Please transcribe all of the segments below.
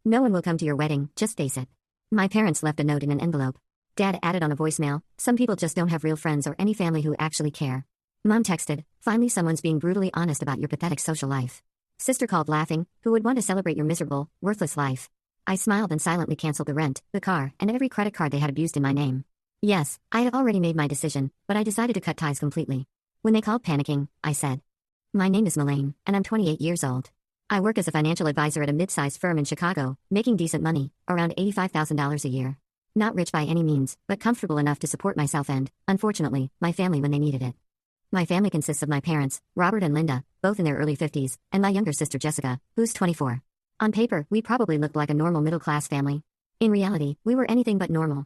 No one will come to your wedding, just face it. My parents left a note in an envelope. Dad added on a voicemail, some people just don't have real friends or any family who actually care. Mom texted, finally someone's being brutally honest about your pathetic social life. Sister called laughing, who would want to celebrate your miserable, worthless life? I smiled and silently canceled the rent, the car, and every credit card they had abused in my name. Yes, I had already made my decision, but I decided to cut ties completely. When they called panicking, I said, my name is Melaine, and I'm 28 years old. I work as a financial advisor at a mid-sized firm in Chicago, making decent money, around $85,000 a year. Not rich by any means, but comfortable enough to support myself and, unfortunately, my family when they needed it. My family consists of my parents, Robert and Linda, both in their early 50s, and my younger sister Jessica, who's 24. On paper, we probably looked like a normal middle-class family. In reality, we were anything but normal.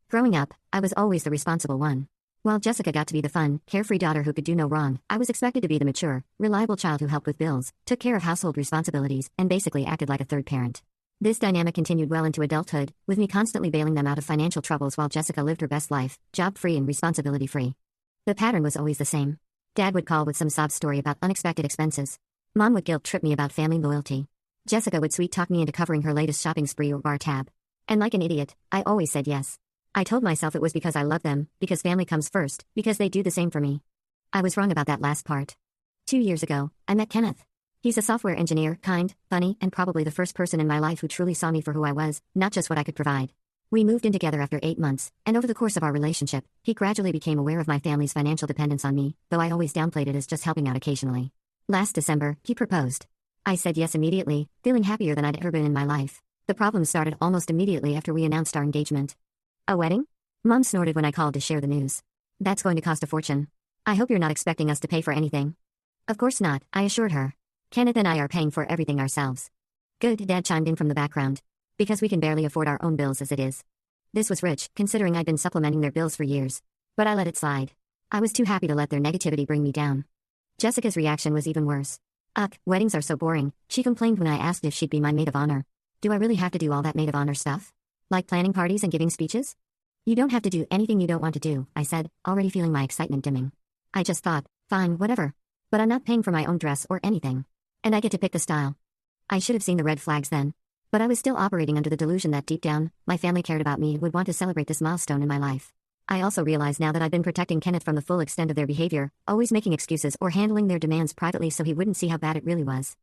Growing up, I was always the responsible one. While Jessica got to be the fun, carefree daughter who could do no wrong, I was expected to be the mature, reliable child who helped with bills, took care of household responsibilities, and basically acted like a third parent. This dynamic continued well into adulthood, with me constantly bailing them out of financial troubles while Jessica lived her best life, job-free and responsibility-free. The pattern was always the same. Dad would call with some sob story about unexpected expenses. Mom would guilt-trip me about family loyalty. Jessica would sweet-talk me into covering her latest shopping spree or bar tab. And like an idiot, I always said yes. I told myself it was because I love them, because family comes first, because they do the same for me. I was wrong about that last part. 2 years ago, I met Kenneth. He's a software engineer, kind, funny, and probably the first person in my life who truly saw me for who I was, not just what I could provide. We moved in together after 8 months, and over the course of our relationship, he gradually became aware of my family's financial dependence on me, though I always downplayed it as just helping out occasionally. Last December, he proposed. I said yes immediately, feeling happier than I'd ever been in my life. The problem started almost immediately after we announced our engagement. A wedding? Mom snorted when I called to share the news. That's going to cost a fortune. I hope you're not expecting us to pay for anything. Of course not, I assured her. Kenneth and I are paying for everything ourselves. Good, Dad chimed in from the background. Because we can barely afford our own bills as it is. This was rich, considering I'd been supplementing their bills for years. But I let it slide. I was too happy to let their negativity bring me down. Jessica's reaction was even worse. Ugh, weddings are so boring, she complained when I asked if she'd be my maid of honor. Do I really have to do all that maid of honor stuff? Like planning parties and giving speeches? You don't have to do anything you don't want to do, I said, already feeling my excitement dimming. I just thought, fine, whatever. But I'm not paying for my own dress or anything. And I get to pick the style. I should have seen the red flags then. But I was still operating under the delusion that deep down, my family cared about me and would want to celebrate this milestone in my life. I also realized now that I'd been protecting Kenneth from the full extent of their behavior, always making excuses or handling their demands privately so he wouldn't see how bad it really was.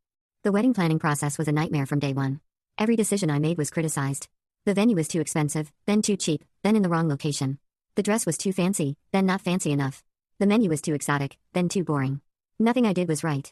The wedding planning process was a nightmare from day one. Every decision I made was criticized. The venue was too expensive, then too cheap, then in the wrong location. The dress was too fancy, then not fancy enough. The menu was too exotic, then too boring. Nothing I did was right.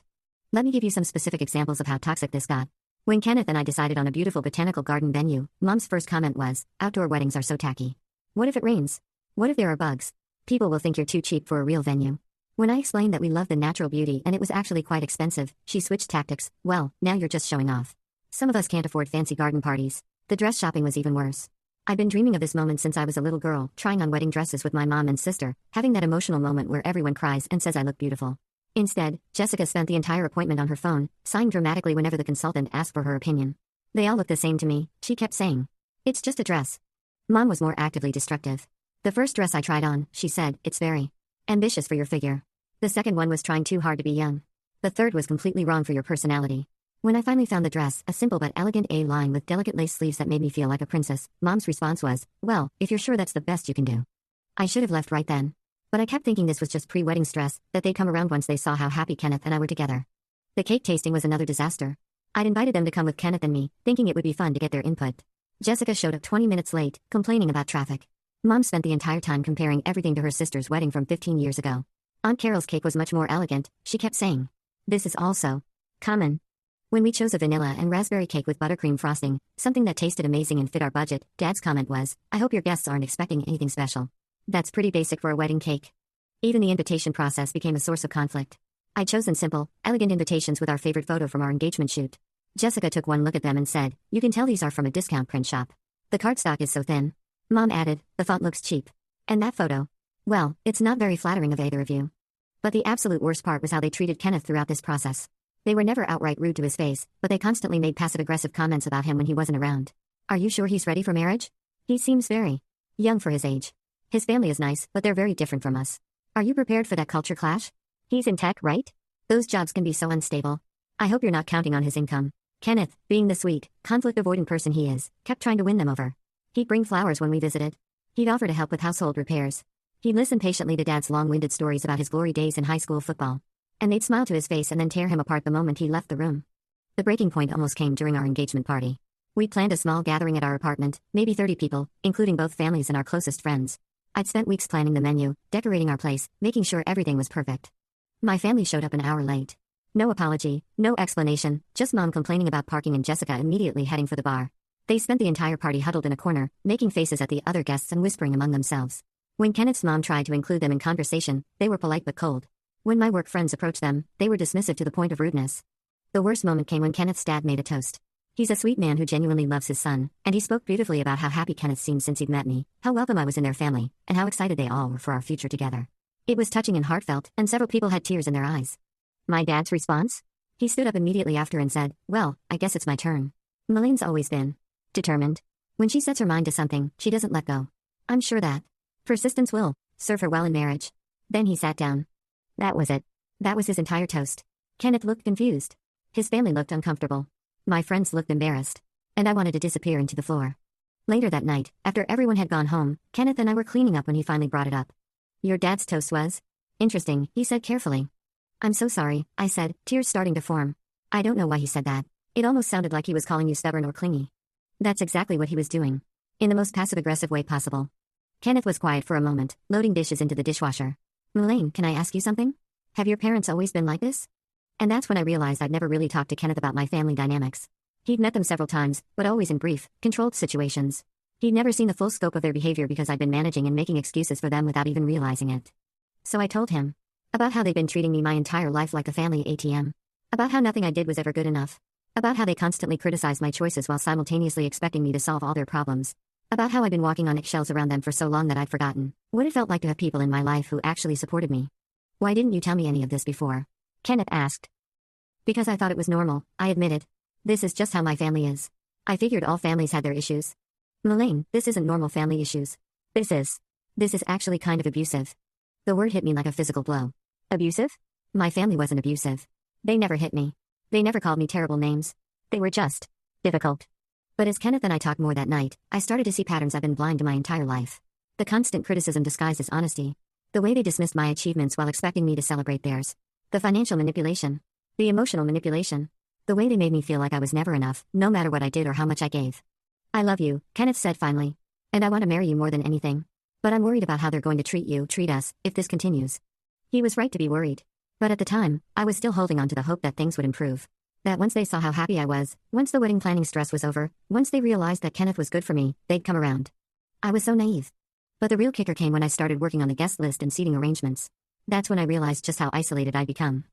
Let me give you some specific examples of how toxic this got. When Kenneth and I decided on a beautiful botanical garden venue, Mom's first comment was, outdoor weddings are so tacky. What if it rains? What if there are bugs? People will think you're too cheap for a real venue. When I explained that we love the natural beauty and it was actually quite expensive, she switched tactics. Well, now you're just showing off. Some of us can't afford fancy garden parties. The dress shopping was even worse. I'd been dreaming of this moment since I was a little girl, trying on wedding dresses with my mom and sister, having that emotional moment where everyone cries and says I look beautiful. Instead, Jessica spent the entire appointment on her phone, sighing dramatically whenever the consultant asked for her opinion. They all look the same to me, she kept saying. It's just a dress. Mom was more actively destructive. The first dress I tried on, she said, it's very ambitious for your figure. The second one was trying too hard to be young. The third was completely wrong for your personality. When I finally found the dress, a simple but elegant A-line with delicate lace sleeves that made me feel like a princess, Mom's response was, well, if you're sure that's the best you can do. I should have left right then. But I kept thinking this was just pre-wedding stress, that they'd come around once they saw how happy Kenneth and I were together. The cake tasting was another disaster. I'd invited them to come with Kenneth and me, thinking it would be fun to get their input. Jessica showed up 20 minutes late, complaining about traffic. Mom spent the entire time comparing everything to her sister's wedding from 15 years ago. Aunt Carol's cake was much more elegant, she kept saying. This is also common. When we chose a vanilla and raspberry cake with buttercream frosting, something that tasted amazing and fit our budget, Dad's comment was, I hope your guests aren't expecting anything special. That's pretty basic for a wedding cake. Even the invitation process became a source of conflict. I'd chosen simple, elegant invitations with our favorite photo from our engagement shoot. Jessica took one look at them and said, you can tell these are from a discount print shop. The cardstock is so thin. Mom added, the font looks cheap. And that photo? Well, it's not very flattering of either of you. But the absolute worst part was how they treated Kenneth throughout this process. They were never outright rude to his face, but they constantly made passive-aggressive comments about him when he wasn't around. Are you sure he's ready for marriage? He seems very young for his age. His family is nice, but they're very different from us. Are you prepared for that culture clash? He's in tech, right? Those jobs can be so unstable. I hope you're not counting on his income. Kenneth, being the sweet, conflict-avoidant person he is, kept trying to win them over. He'd bring flowers when we visited. He'd offer to help with household repairs. He'd listen patiently to Dad's long-winded stories about his glory days in high school football. And they'd smile to his face and then tear him apart the moment he left the room. The breaking point almost came during our engagement party. We planned a small gathering at our apartment, maybe 30 people, including both families and our closest friends. I'd spent weeks planning the menu, decorating our place, making sure everything was perfect. My family showed up an hour late. No apology, no explanation, just Mom complaining about parking and Jessica immediately heading for the bar. They spent the entire party huddled in a corner, making faces at the other guests and whispering among themselves. When Kenneth's mom tried to include them in conversation, they were polite but cold. When my work friends approached them, they were dismissive to the point of rudeness. The worst moment came when Kenneth's dad made a toast. He's a sweet man who genuinely loves his son, and he spoke beautifully about how happy Kenneth seemed since he'd met me, how welcome I was in their family, and how excited they all were for our future together. It was touching and heartfelt, and several people had tears in their eyes. My dad's response? He stood up immediately after and said, "Well, I guess it's my turn." Melane's always been determined. When she sets her mind to something, she doesn't let go. I'm sure that persistence will serve her well in marriage. Then he sat down. That was it. That was his entire toast. Kenneth looked confused. His family looked uncomfortable. My friends looked embarrassed. And I wanted to disappear into the floor. Later that night, after everyone had gone home, Kenneth and I were cleaning up when he finally brought it up. Your dad's toast was interesting, he said carefully. I'm so sorry, I said, tears starting to form. I don't know why he said that. It almost sounded like he was calling you stubborn or clingy. That's exactly what he was doing. In the most passive-aggressive way possible. Kenneth was quiet for a moment, loading dishes into the dishwasher. Elaine, can I ask you something? Have your parents always been like this? And that's when I realized I'd never really talked to Kenneth about my family dynamics. He'd met them several times, but always in brief, controlled situations. He'd never seen the full scope of their behavior because I'd been managing and making excuses for them without even realizing it. So I told him. About how they'd been treating me my entire life like a family ATM. About how nothing I did was ever good enough. About how they constantly criticized my choices while simultaneously expecting me to solve all their problems. About how I'd been walking on eggshells around them for so long that I'd forgotten what it felt like to have people in my life who actually supported me. Why didn't you tell me any of this before? Kenneth asked. Because I thought it was normal, I admitted. This is just how my family is. I figured all families had their issues. Elaine, this isn't normal family issues. This is actually kind of abusive. The word hit me like a physical blow. Abusive? My family wasn't abusive. They never hit me. They never called me terrible names. They were just difficult. But as Kenneth and I talked more that night, I started to see patterns I've been blind to my entire life. The constant criticism disguised as honesty. The way they dismissed my achievements while expecting me to celebrate theirs. The financial manipulation. The emotional manipulation. The way they made me feel like I was never enough, no matter what I did or how much I gave. I love you, Kenneth said finally. And I want to marry you more than anything. But I'm worried about how they're going to treat us, if this continues. He was right to be worried. But at the time, I was still holding on to the hope that things would improve. That once they saw how happy I was, once the wedding planning stress was over, once they realized that Kenneth was good for me, they'd come around. I was so naive. But the real kicker came when I started working on the guest list and seating arrangements. That's when I realized just how isolated I'd become.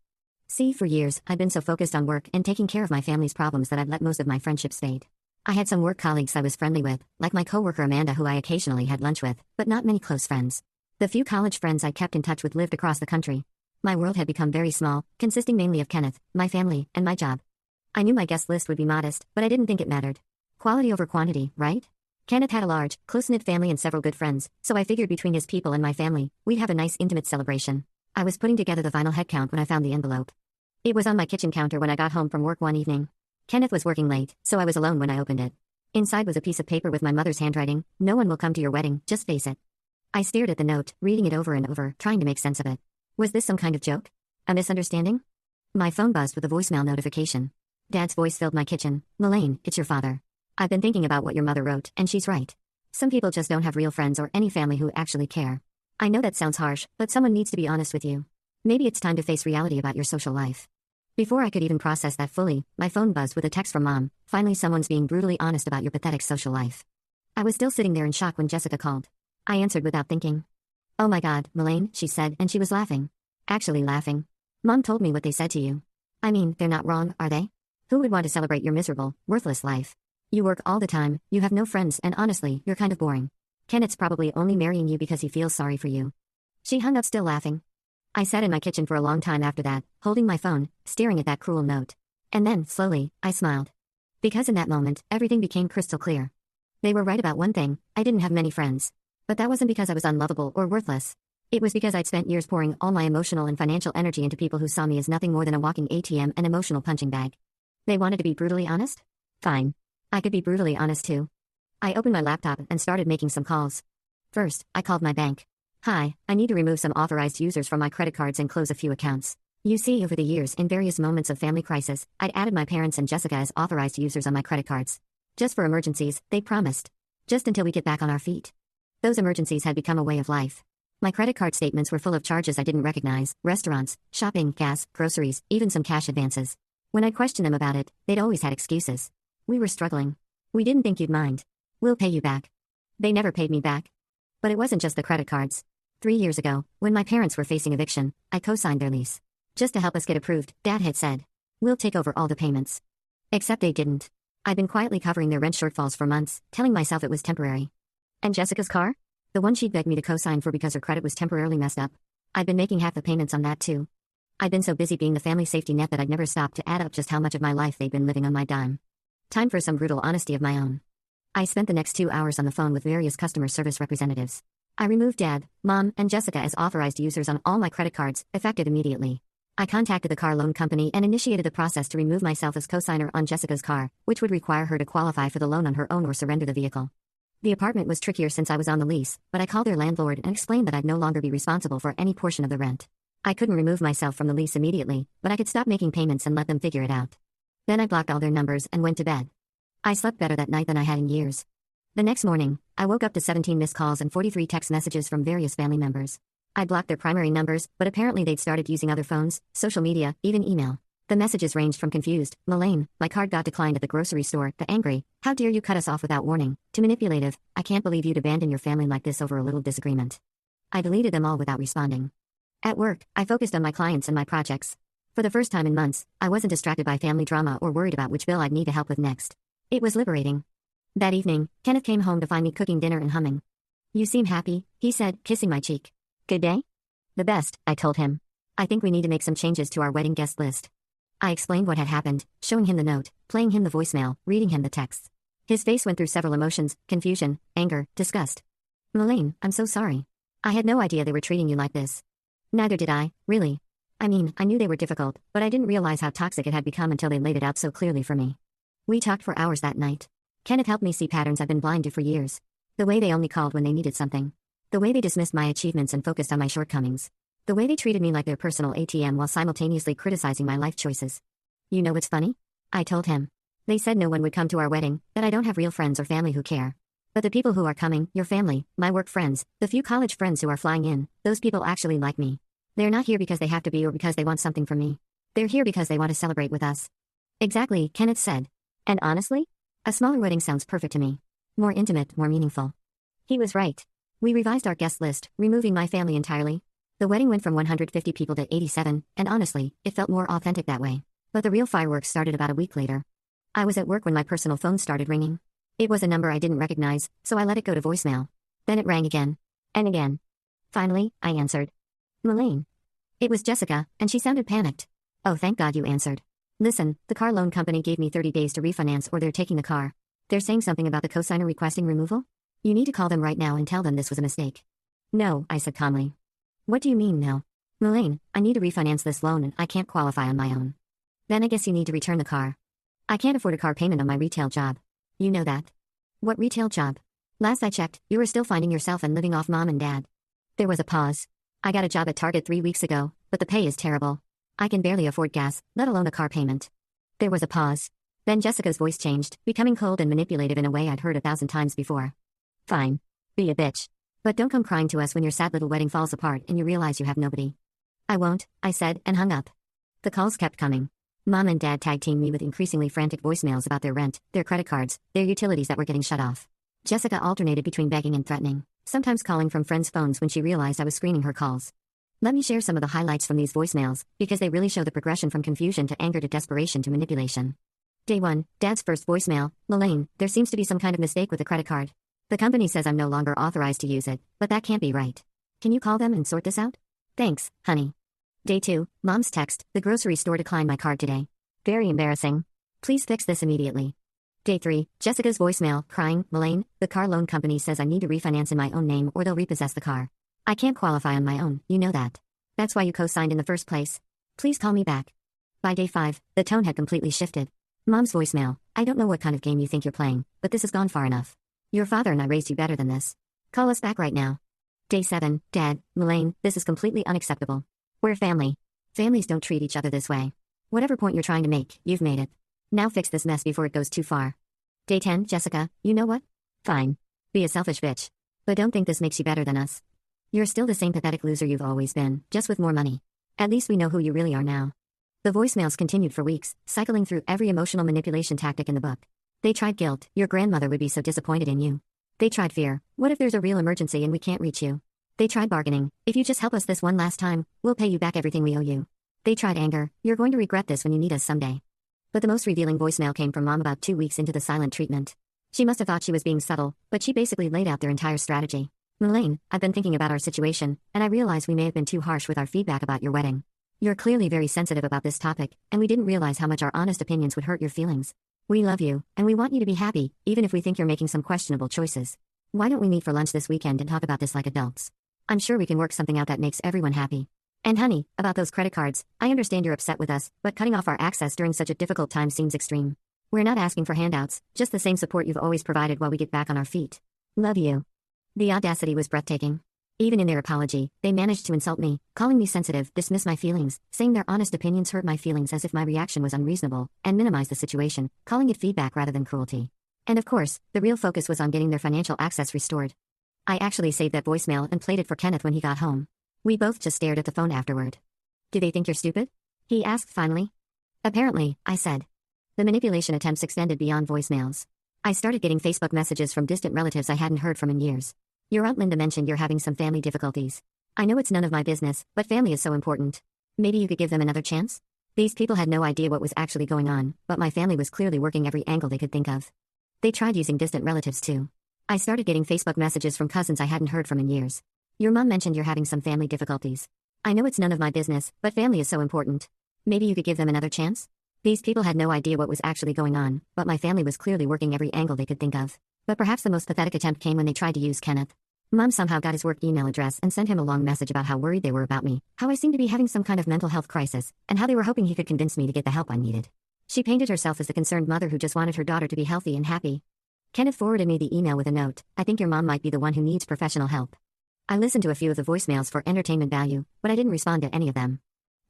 See, for years, I'd been so focused on work and taking care of my family's problems that I'd let most of my friendships fade. I had some work colleagues I was friendly with, like my coworker Amanda who I occasionally had lunch with, but not many close friends. The few college friends I kept in touch with lived across the country. My world had become very small, consisting mainly of Kenneth, my family, and my job. I knew my guest list would be modest, but I didn't think it mattered. Quality over quantity, right? Kenneth had a large, close-knit family and several good friends, so I figured between his people and my family, we'd have a nice intimate celebration. I was putting together the final head count when I found the envelope. It was on my kitchen counter when I got home from work one evening. Kenneth was working late, so I was alone when I opened it. Inside was a piece of paper with my mother's handwriting. No one will come to your wedding, just face it. I stared at the note, reading it over and over, trying to make sense of it. Was this some kind of joke? A misunderstanding? My phone buzzed with a voicemail notification. Dad's voice filled my kitchen. Elaine, it's your father. I've been thinking about what your mother wrote, and she's right. Some people just don't have real friends or any family who actually care. I know that sounds harsh, but someone needs to be honest with you. Maybe it's time to face reality about your social life. Before I could even process that fully, my phone buzzed with a text from Mom. Finally, someone's being brutally honest about your pathetic social life. I was still sitting there in shock when Jessica called. I answered without thinking. Oh my God, Elaine, she said, and she was laughing. Actually laughing. Mom told me what they said to you. I mean, they're not wrong, are they? Who would want to celebrate your miserable, worthless life? You work all the time, you have no friends, and honestly, you're kind of boring. Kenneth's probably only marrying you because he feels sorry for you. She hung up still laughing. I sat in my kitchen for a long time after that, holding my phone, staring at that cruel note. And then, slowly, I smiled. Because in that moment, everything became crystal clear. They were right about one thing, I didn't have many friends. But that wasn't because I was unlovable or worthless. It was because I'd spent years pouring all my emotional and financial energy into people who saw me as nothing more than a walking ATM and emotional punching bag. They wanted to be brutally honest? Fine. I could be brutally honest too. I opened my laptop and started making some calls. First, I called my bank. Hi, I need to remove some authorized users from my credit cards and close a few accounts. You see, over the years, in various moments of family crisis, I'd added my parents and Jessica as authorized users on my credit cards. Just for emergencies, they promised. Just until we get back on our feet. Those emergencies had become a way of life. My credit card statements were full of charges I didn't recognize: restaurants, shopping, gas, groceries, even some cash advances. When I'd question them about it, they'd always had excuses. We were struggling. We didn't think you'd mind. We'll pay you back. They never paid me back. But it wasn't just the credit cards. 3 years ago, when my parents were facing eviction, I co-signed their lease. Just to help us get approved, Dad had said, "We'll take over all the payments." Except they didn't. I'd been quietly covering their rent shortfalls for months, telling myself it was temporary. And Jessica's car? The one she'd begged me to co-sign for because her credit was temporarily messed up. I'd been making half the payments on that too. I'd been so busy being the family safety net that I'd never stopped to add up just how much of my life they'd been living on my dime. Time for some brutal honesty of my own. I spent the next 2 hours on the phone with various customer service representatives. I removed Dad, Mom, and Jessica as authorized users on all my credit cards, effective immediately. I contacted the car loan company and initiated the process to remove myself as co-signer on Jessica's car, which would require her to qualify for the loan on her own or surrender the vehicle. The apartment was trickier since I was on the lease, but I called their landlord and explained that I'd no longer be responsible for any portion of the rent. I couldn't remove myself from the lease immediately, but I could stop making payments and let them figure it out. Then I blocked all their numbers and went to bed. I slept better that night than I had in years. The next morning, I woke up to 17 missed calls and 43 text messages from various family members. I blocked their primary numbers, but apparently they'd started using other phones, social media, even email. The messages ranged from confused, "Melaine, my card got declined at the grocery store," to angry, "How dare you cut us off without warning," to manipulative, "I can't believe you'd abandon your family like this over a little disagreement." I deleted them all without responding. At work, I focused on my clients and my projects. For the first time in months, I wasn't distracted by family drama or worried about which bill I'd need to help with next. It was liberating. That evening, Kenneth came home to find me cooking dinner and humming. "You seem happy," he said, kissing my cheek. "Good day?" "The best," I told him. "I think we need to make some changes to our wedding guest list." I explained what had happened, showing him the note, playing him the voicemail, reading him the texts. His face went through several emotions: confusion, anger, disgust. "Melaine, I'm so sorry. I had no idea they were treating you like this." "Neither did I, really. I mean, I knew they were difficult, but I didn't realize how toxic it had become until they laid it out so clearly for me." We talked for hours that night. Kenneth helped me see patterns I've been blind to for years. The way they only called when they needed something. The way they dismissed my achievements and focused on my shortcomings. The way they treated me like their personal ATM while simultaneously criticizing my life choices. "You know what's funny?" I told him. "They said no one would come to our wedding, that I don't have real friends or family who care. But the people who are coming, your family, my work friends, the few college friends who are flying in, those people actually like me. They're not here because they have to be or because they want something from me. They're here because they want to celebrate with us." "Exactly," Kenneth said. "And honestly, a smaller wedding sounds perfect to me. More intimate, more meaningful." He was right. We revised our guest list, removing my family entirely. The wedding went from 150 people to 87, and honestly, it felt more authentic that way. But the real fireworks started about a week later. I was at work when my personal phone started ringing. It was a number I didn't recognize, so I let it go to voicemail. Then it rang again. And again. Finally, I answered. "Melaine." It was Jessica, and she sounded panicked. "Oh, thank God you answered. Listen, the car loan company gave me 30 days to refinance or they're taking the car. They're saying something about the cosigner requesting removal? You need to call them right now and tell them this was a mistake." "No," I said calmly. "What do you mean, no?" "Melaine, I need to refinance this loan and I can't qualify on my own." "Then I guess you need to return the car." "I can't afford a car payment on my retail job. You know that." "What retail job?" "Last I checked, you were still finding yourself and living off Mom and Dad." There was a pause. "I got a job at Target 3 weeks ago, but the pay is terrible. I can barely afford gas, let alone a car payment." There was a pause. Then Jessica's voice changed, becoming cold and manipulative in a way I'd heard 1,000 times before. "Fine. Be a bitch. But don't come crying to us when your sad little wedding falls apart and you realize you have nobody." "I won't," I said, and hung up. The calls kept coming. Mom and Dad tag-teamed me with increasingly frantic voicemails about their rent, their credit cards, their utilities that were getting shut off. Jessica alternated between begging and threatening, sometimes calling from friends' phones when she realized I was screening her calls. Let me share some of the highlights from these voicemails, because they really show the progression from confusion to anger to desperation to manipulation. Day 1, Dad's first voicemail: "Melaine, there seems to be some kind of mistake with the credit card. The company says I'm no longer authorized to use it, but that can't be right. Can you call them and sort this out? Thanks, honey." Day 2, Mom's text: "The grocery store declined my card today. Very embarrassing. Please fix this immediately." Day 3, Jessica's voicemail, crying: "Melaine, the car loan company says I need to refinance in my own name or they'll repossess the car. I can't qualify on my own, you know that. That's why you co-signed in the first place. Please call me back." By day 5, the tone had completely shifted. Mom's voicemail. I don't know what kind of game you think you're playing, but this has gone far enough. Your father and I raised you better than this. Call us back right now. Day 7. Dad, Melaine, this is completely unacceptable. We're family. Families don't treat each other this way. Whatever point you're trying to make, you've made it. Now fix this mess before it goes too far. Day 10. Jessica, you know what? Fine. Be a selfish bitch. But don't think this makes you better than us. You're still the same pathetic loser you've always been, just with more money. At least we know who you really are now. The voicemails continued for weeks, cycling through every emotional manipulation tactic in the book. They tried guilt. Your grandmother would be so disappointed in you. They tried fear. What if there's a real emergency and we can't reach you? They tried bargaining. If you just help us this one last time, we'll pay you back everything we owe you. They tried anger. You're going to regret this when you need us someday. But the most revealing voicemail came from Mom about 2 weeks into the silent treatment. She must have thought she was being subtle, but she basically laid out their entire strategy. Melaine, I've been thinking about our situation, and I realize we may have been too harsh with our feedback about your wedding. You're clearly very sensitive about this topic, and we didn't realize how much our honest opinions would hurt your feelings. We love you, and we want you to be happy, even if we think you're making some questionable choices. Why don't we meet for lunch this weekend and talk about this like adults? I'm sure we can work something out that makes everyone happy. And honey, about those credit cards, I understand you're upset with us, but cutting off our access during such a difficult time seems extreme. We're not asking for handouts, just the same support you've always provided while we get back on our feet. Love you. The audacity was breathtaking. Even in their apology, they managed to insult me, calling me sensitive, dismiss my feelings, saying their honest opinions hurt my feelings as if my reaction was unreasonable, and minimize the situation, calling it feedback rather than cruelty. And of course, the real focus was on getting their financial access restored. I actually saved that voicemail and played it for Kenneth when he got home. We both just stared at the phone afterward. Do they think you're stupid? He asked finally. Apparently, I said. The manipulation attempts extended beyond voicemails. I started getting Facebook messages from distant relatives I hadn't heard from in years. Your Aunt Linda mentioned you're having some family difficulties. I know it's none of my business, but family is so important. Maybe you could give them another chance? These people had no idea what was actually going on, but my family was clearly working every angle they could think of. They tried using distant relatives too. I started getting Facebook messages from cousins I hadn't heard from in years. Your mom mentioned you're having some family difficulties. I know it's none of my business, but family is so important. Maybe you could give them another chance? These people had no idea what was actually going on, but my family was clearly working every angle they could think of. But perhaps the most pathetic attempt came when they tried to use Kenneth. Mom somehow got his work email address and sent him a long message about how worried they were about me, how I seemed to be having some kind of mental health crisis, and how they were hoping he could convince me to get the help I needed. She painted herself as the concerned mother who just wanted her daughter to be healthy and happy. Kenneth forwarded me the email with a note. I think your mom might be the one who needs professional help. I listened to a few of the voicemails for entertainment value, but I didn't respond to any of them.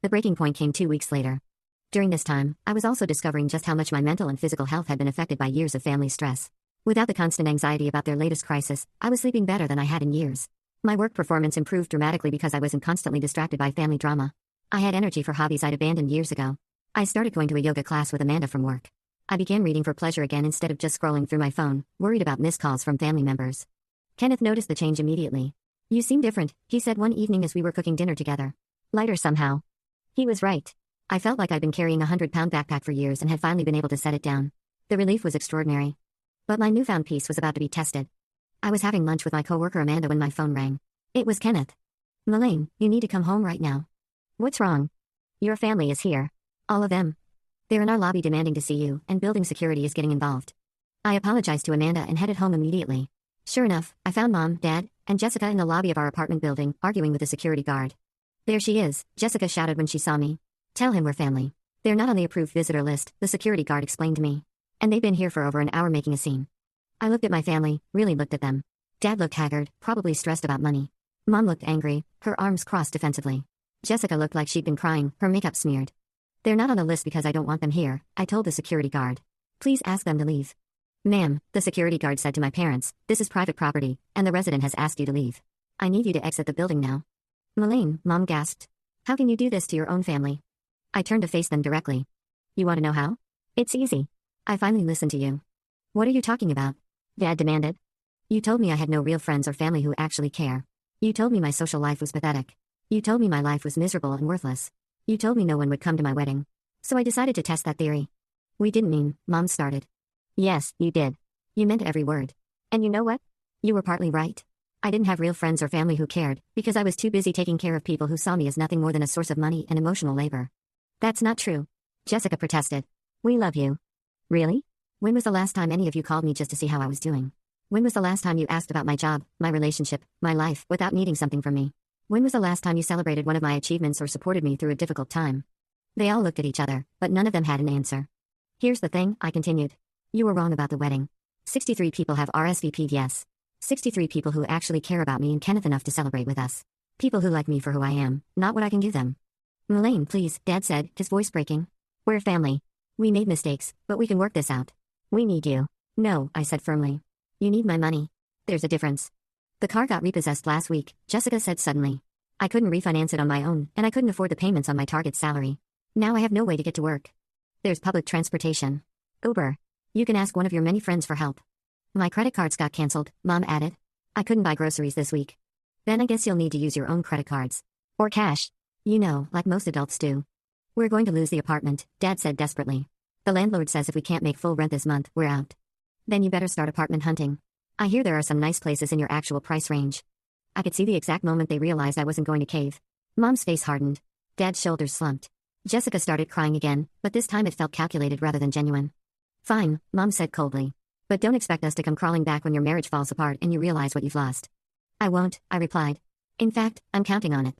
The breaking point came 2 weeks later. During this time, I was also discovering just how much my mental and physical health had been affected by years of family stress. Without the constant anxiety about their latest crisis, I was sleeping better than I had in years. My work performance improved dramatically because I wasn't constantly distracted by family drama. I had energy for hobbies I'd abandoned years ago. I started going to a yoga class with Amanda from work. I began reading for pleasure again instead of just scrolling through my phone, worried about missed calls from family members. Kenneth noticed the change immediately. You seem different, he said one evening as we were cooking dinner together. Lighter somehow. He was right. I felt like I'd been carrying a 100-pound backpack for years and had finally been able to set it down. The relief was extraordinary. But my newfound peace was about to be tested. I was having lunch with my coworker Amanda when my phone rang. It was Kenneth. Melaine, you need to come home right now. What's wrong? Your family is here. All of them. They're in our lobby demanding to see you, and building security is getting involved. I apologized to Amanda and headed home immediately. Sure enough, I found Mom, Dad, and Jessica in the lobby of our apartment building, arguing with the security guard. There she is, Jessica shouted when she saw me. Tell him we're family. They're not on the approved visitor list, the security guard explained to me. And they've been here for over an hour making a scene. I looked at my family, really looked at them. Dad looked haggard, probably stressed about money. Mom looked angry, her arms crossed defensively. Jessica looked like she'd been crying, her makeup smeared. They're not on the list because I don't want them here, I told the security guard. Please ask them to leave. Ma'am, the security guard said to my parents, this is private property, and the resident has asked you to leave. I need you to exit the building now. Melaine, Mom gasped. How can you do this to your own family? I turned to face them directly. You want to know how? It's easy. I finally listened to you. What are you talking about? Dad demanded. You told me I had no real friends or family who actually care. You told me my social life was pathetic. You told me my life was miserable and worthless. You told me no one would come to my wedding. So I decided to test that theory. We didn't mean, Mom started. Yes, you did. You meant every word. And you know what? You were partly right. I didn't have real friends or family who cared, because I was too busy taking care of people who saw me as nothing more than a source of money and emotional labor. That's not true. Jessica protested. We love you. Really? When was the last time any of you called me just to see how I was doing? When was the last time you asked about my job, my relationship, my life, without needing something from me? When was the last time you celebrated one of my achievements or supported me through a difficult time? They all looked at each other, but none of them had an answer. Here's the thing, I continued. You were wrong about the wedding. 63 people have RSVP'd yes. 63 people who actually care about me and Kenneth enough to celebrate with us. People who like me for who I am, not what I can give them. Elaine, please, Dad said, his voice breaking. We're family. We made mistakes, but we can work this out. We need you. No, I said firmly. You need my money. There's a difference. The car got repossessed last week, Jessica said suddenly. I couldn't refinance it on my own, and I couldn't afford the payments on my target's salary. Now I have no way to get to work. There's public transportation. Uber. You can ask one of your many friends for help. My credit cards got canceled, Mom added. I couldn't buy groceries this week. Then I guess you'll need to use your own credit cards. Or cash. You know, like most adults do. We're going to lose the apartment, Dad said desperately. The landlord says if we can't make full rent this month, we're out. Then you better start apartment hunting. I hear there are some nice places in your actual price range. I could see the exact moment they realized I wasn't going to cave. Mom's face hardened. Dad's shoulders slumped. Jessica started crying again, but this time it felt calculated rather than genuine. Fine, Mom said coldly. But don't expect us to come crawling back when your marriage falls apart and you realize what you've lost. I won't, I replied. In fact, I'm counting on it.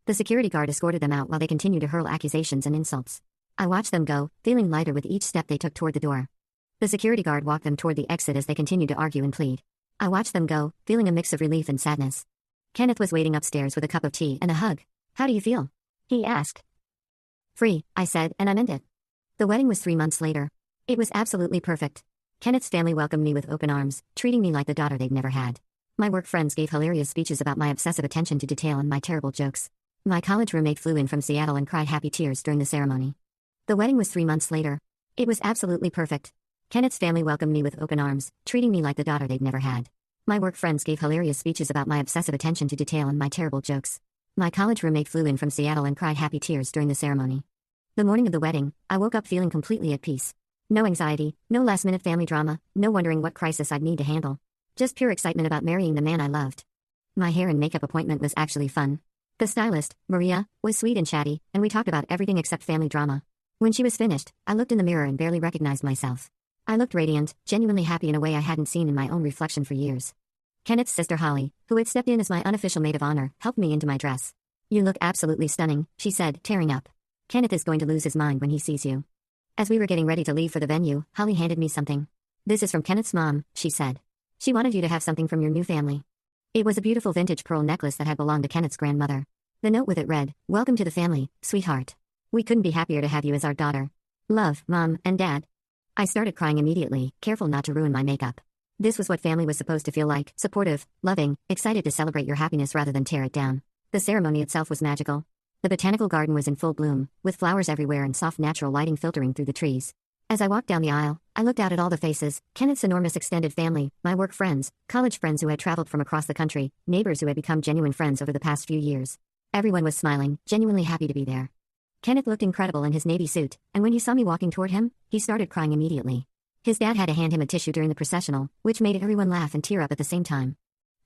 The security guard escorted them out while they continued to hurl accusations and insults. I watched them go, feeling lighter with each step they took toward the door. The security guard walked them toward the exit as they continued to argue and plead. I watched them go, feeling a mix of relief and sadness. Kenneth was waiting upstairs with a cup of tea and a hug. How do you feel? He asked. Free, I said, and I meant it. The wedding was 3 months later. It was absolutely perfect. Kenneth's family welcomed me with open arms, treating me like the daughter they'd never had. My work friends gave hilarious speeches about my obsessive attention to detail and my terrible jokes. My college roommate flew in from Seattle and cried happy tears during the ceremony. The wedding was 3 months later. It was absolutely perfect. Kenneth's family welcomed me with open arms, treating me like the daughter they'd never had. My work friends gave hilarious speeches about my obsessive attention to detail and my terrible jokes. My college roommate flew in from Seattle and cried happy tears during the ceremony. The morning of the wedding, I woke up feeling completely at peace. No anxiety, no last-minute family drama, no wondering what crisis I'd need to handle. Just pure excitement about marrying the man I loved. My hair and makeup appointment was actually fun. The stylist, Maria, was sweet and chatty, and we talked about everything except family drama. When she was finished, I looked in the mirror and barely recognized myself. I looked radiant, genuinely happy in a way I hadn't seen in my own reflection for years. Kenneth's sister Holly, who had stepped in as my unofficial maid of honor, helped me into my dress. You look absolutely stunning, she said, tearing up. Kenneth is going to lose his mind when he sees you. As we were getting ready to leave for the venue, Holly handed me something. This is from Kenneth's mom, she said. She wanted you to have something from your new family. It was a beautiful vintage pearl necklace that had belonged to Kenneth's grandmother. The note with it read, Welcome to the family, sweetheart. We couldn't be happier to have you as our daughter. Love, Mom and Dad. I started crying immediately, careful not to ruin my makeup. This was what family was supposed to feel like, supportive, loving, excited to celebrate your happiness rather than tear it down. The ceremony itself was magical. The botanical garden was in full bloom, with flowers everywhere and soft natural lighting filtering through the trees. As I walked down the aisle, I looked out at all the faces, Kenneth's enormous extended family, my work friends, college friends who had traveled from across the country, neighbors who had become genuine friends over the past few years. Everyone was smiling, genuinely happy to be there. Kenneth looked incredible in his navy suit, and when he saw me walking toward him, he started crying immediately. His dad had to hand him a tissue during the processional, which made everyone laugh and tear up at the same time.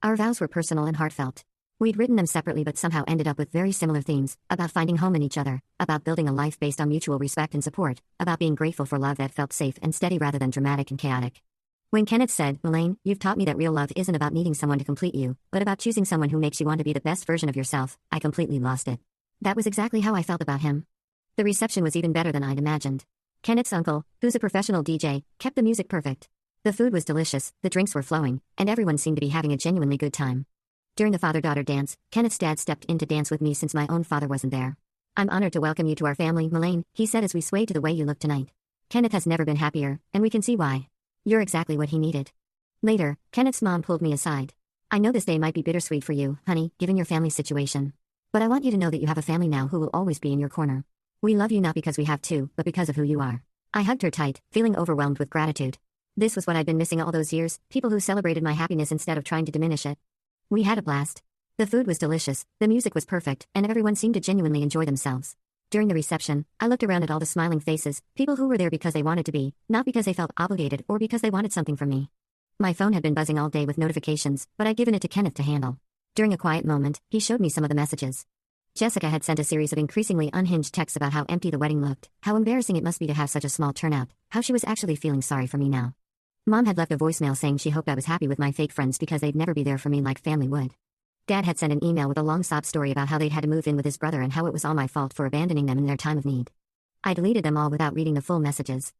Our vows were personal and heartfelt. We'd written them separately but somehow ended up with very similar themes, about finding home in each other, about building a life based on mutual respect and support, about being grateful for love that felt safe and steady rather than dramatic and chaotic. When Kenneth said, Elaine, you've taught me that real love isn't about needing someone to complete you, but about choosing someone who makes you want to be the best version of yourself, I completely lost it. That was exactly how I felt about him. The reception was even better than I'd imagined. Kenneth's uncle, who's a professional DJ, kept the music perfect. The food was delicious, the drinks were flowing, and everyone seemed to be having a genuinely good time. During the father-daughter dance, Kenneth's dad stepped in to dance with me since my own father wasn't there. I'm honored to welcome you to our family, Elaine, he said as we swayed to the way you look tonight. Kenneth has never been happier, and we can see why. You're exactly what he needed. Later, Kenneth's mom pulled me aside. I know this day might be bittersweet for you, honey, given your family situation. But I want you to know that you have a family now who will always be in your corner. We love you not because we have to, but because of who you are. I hugged her tight, feeling overwhelmed with gratitude. This was what I'd been missing all those years, people who celebrated my happiness instead of trying to diminish it. We had a blast. The food was delicious, the music was perfect, and everyone seemed to genuinely enjoy themselves. During the reception, I looked around at all the smiling faces, people who were there because they wanted to be, not because they felt obligated or because they wanted something from me. My phone had been buzzing all day with notifications, but I'd given it to Kenneth to handle. During a quiet moment, he showed me some of the messages. Jessica had sent a series of increasingly unhinged texts about how empty the wedding looked, how embarrassing it must be to have such a small turnout, how she was actually feeling sorry for me now. Mom had left a voicemail saying she hoped I was happy with my fake friends because they'd never be there for me like family would. Dad had sent an email with a long sob story about how they'd had to move in with his brother and how it was all my fault for abandoning them in their time of need. I deleted them all without reading the full messages.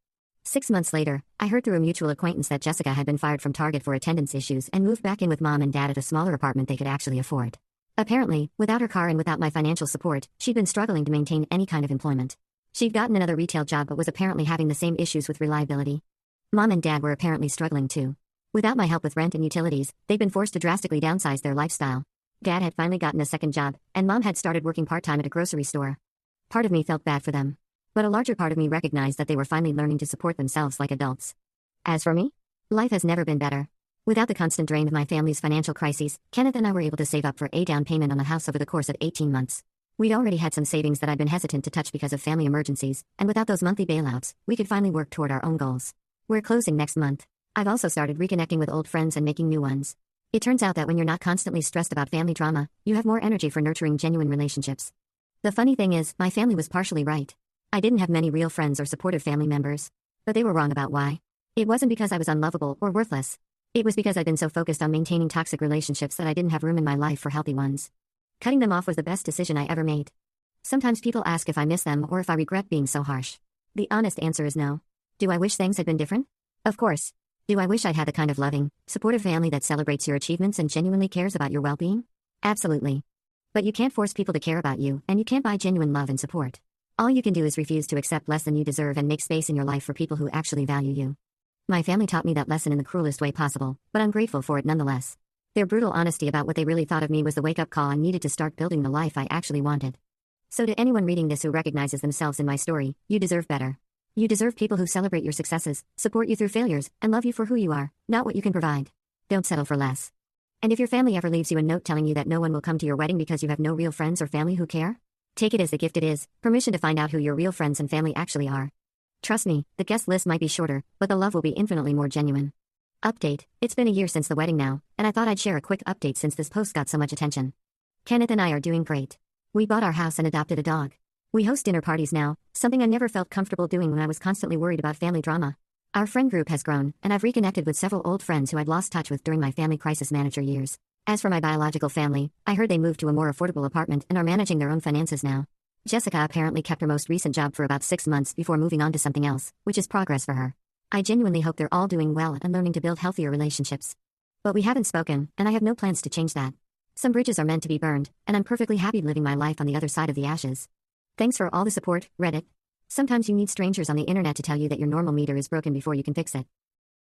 6 months later, I heard through a mutual acquaintance that Jessica had been fired from Target for attendance issues and moved back in with mom and dad at a smaller apartment they could actually afford. Apparently, without her car and without my financial support, she'd been struggling to maintain any kind of employment. She'd gotten another retail job but was apparently having the same issues with reliability. Mom and dad were apparently struggling too. Without my help with rent and utilities, they'd been forced to drastically downsize their lifestyle. Dad had finally gotten a second job, and mom had started working part-time at a grocery store. Part of me felt bad for them. But a larger part of me recognized that they were finally learning to support themselves like adults. As for me, life has never been better. Without the constant drain of my family's financial crises, Kenneth and I were able to save up for a down payment on the house over the course of 18 months. We'd already had some savings that I'd been hesitant to touch because of family emergencies, and without those monthly bailouts, we could finally work toward our own goals. We're closing next month. I've also started reconnecting with old friends and making new ones. It turns out that when you're not constantly stressed about family drama, you have more energy for nurturing genuine relationships. The funny thing is, my family was partially right. I didn't have many real friends or supportive family members. But they were wrong about why. It wasn't because I was unlovable or worthless. It was because I'd been so focused on maintaining toxic relationships that I didn't have room in my life for healthy ones. Cutting them off was the best decision I ever made. Sometimes people ask if I miss them or if I regret being so harsh. The honest answer is no. Do I wish things had been different? Of course. Do I wish I'd had the kind of loving, supportive family that celebrates your achievements and genuinely cares about your well-being? Absolutely. But you can't force people to care about you, and you can't buy genuine love and support. All you can do is refuse to accept less than you deserve and make space in your life for people who actually value you. My family taught me that lesson in the cruelest way possible, but I'm grateful for it nonetheless. Their brutal honesty about what they really thought of me was the wake-up call I needed to start building the life I actually wanted. So to anyone reading this who recognizes themselves in my story, you deserve better. You deserve people who celebrate your successes, support you through failures, and love you for who you are, not what you can provide. Don't settle for less. And if your family ever leaves you a note telling you that no one will come to your wedding because you have no real friends or family who care, take it as the gift it is, permission to find out who your real friends and family actually are. Trust me, the guest list might be shorter, but the love will be infinitely more genuine. Update: it's been a year since the wedding now, and I thought I'd share a quick update since this post got so much attention. Kenneth and I are doing great. We bought our house and adopted a dog. We host dinner parties now, something I never felt comfortable doing when I was constantly worried about family drama. Our friend group has grown, and I've reconnected with several old friends who I'd lost touch with during my family crisis manager years. As for my biological family, I heard they moved to a more affordable apartment and are managing their own finances now. Jessica apparently kept her most recent job for about 6 months before moving on to something else, which is progress for her. I genuinely hope they're all doing well and learning to build healthier relationships. But we haven't spoken, and I have no plans to change that. Some bridges are meant to be burned, and I'm perfectly happy living my life on the other side of the ashes. Thanks for all the support, Reddit. Sometimes you need strangers on the internet to tell you that your normal meter is broken before you can fix it.